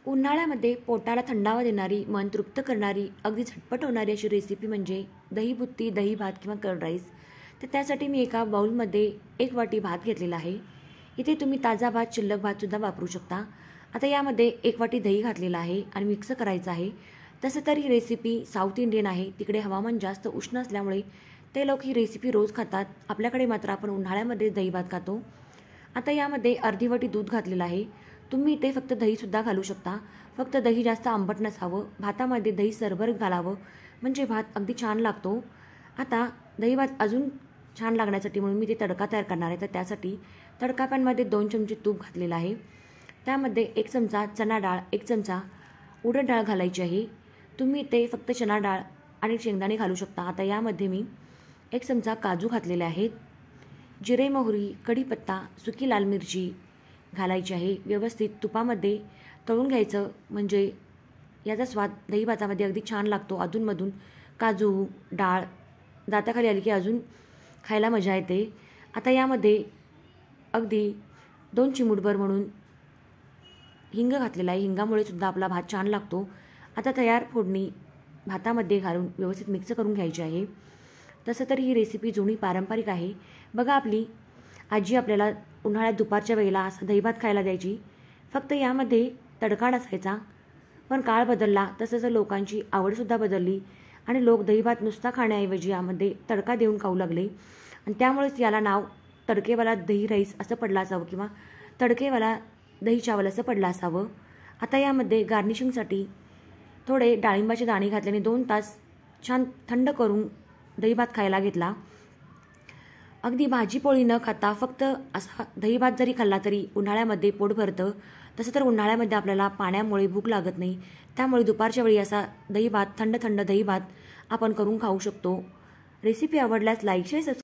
उन्हाळ्यामध्ये पोटाला थंडावा देणारी, मन तृप्त करणारी, अगदी झटपट होणारी अशी रेसिपी म्हणजे दही बुत्ती, दही भात किंवा कर्ड राईस. तर त्यासाठी मी एका बाउलमध्ये 1 वाटी भात घेतलेला आहे. इथे तुम्ही ताजा भात, शिल्लक भातसुद्धा वापरू शकता. आता यामध्ये 1 वाटी दही घातलेलं आहे आणि मिक्स करायचं आहे. तसं तर ही रेसिपी साऊथ इंडियन आहे. तिकडे हवामान जास्त उष्ण असल्यामुळे ते लोक ही रेसिपी रोज खातात. आपल्याकडे मात्र आपण उन्हाळ्यामध्ये दही भात खातो. आता यामध्ये अर्धी वाटी दूध घातलेलं आहे. तुम्ही इथे फक्त दहीसुद्धा घालू शकता. फक्त दही जास्त आंबट नसावं, भातामध्ये दही सरभर घालावं, म्हणजे भात अगदी छान लागतो. आता दही भात अजून छान लागण्यासाठी म्हणून मी ते तडका तयार करणार आहे. तर त्यासाठी तडका पॅनमध्ये 2 चमचे तूप घातलेलं आहे. त्यामध्ये 1 चमचा चणा डाळ, 1 चमचा उडद डाळ घालायची आहे. तुम्ही इथे फक्त चणा डाळ आणि शेंगदाणे घालू शकता. आता यामध्ये मी 1 चमचा काजू घातलेले आहेत. जिरे, मोहरी, कढीपत्ता, सुकी लाल मिरची घालायची आहे. व्यवस्थित तुपामध्ये तळून घ्यायचं, म्हणजे याचा स्वाद दही भातामध्ये अगदी छान लागतो. अधूनमधून काजू, डाळ दाताखाली आली की अजून खायला मजा येते. आता यामध्ये अगदी 2 चिमूटभर म्हणून हिंग घातलेला आहे. हिंगामुळे सुद्धा आपला भात छान लागतो. आता तयार फोडणी भातामध्ये घालून व्यवस्थित मिक्स करून घ्यायची आहे. तसं तर ही रेसिपी जुनी पारंपरिक आहे. बघा, आपली आजी आपल्याला उन्हाळ्यात दुपारच्या वेळेला असा दहीभात खायला द्यायची. फक्त यामध्ये तडका नसायचा. पण काळ बदलला तसं लोकांची आवडसुद्धा बदलली आणि लोक दहीभात नुसता खाण्याऐवजी यामध्ये तडका देऊन खाऊ लागले. आणि त्यामुळेच याला नाव तडकेवाला दही राईस असं पडलं असावं किंवा तडकेवाला दही चावल असं पडलं असावं. आता यामध्ये गार्निशिंगसाठी थोडे डाळिंबाचे दाणे घातल्याने 2 तास छान थंड करून दहीभात खायला घेतला. अगदी भाजी पोळी न खाता फक्त असा दही भात जरी खाल्ला तरी उन्हाळ्यामध्ये पोट भरतं. तसं तर उन्हाळ्यामध्ये आपल्याला पाण्यामुळे भूक लागत नाही. त्यामुळे दुपारच्या वेळी असा दही भात, थंड थंड दही भात आपण करून खाऊ शकतो. रेसिपी आवडल्यास लाईक, शेअर, सबस्क्राईब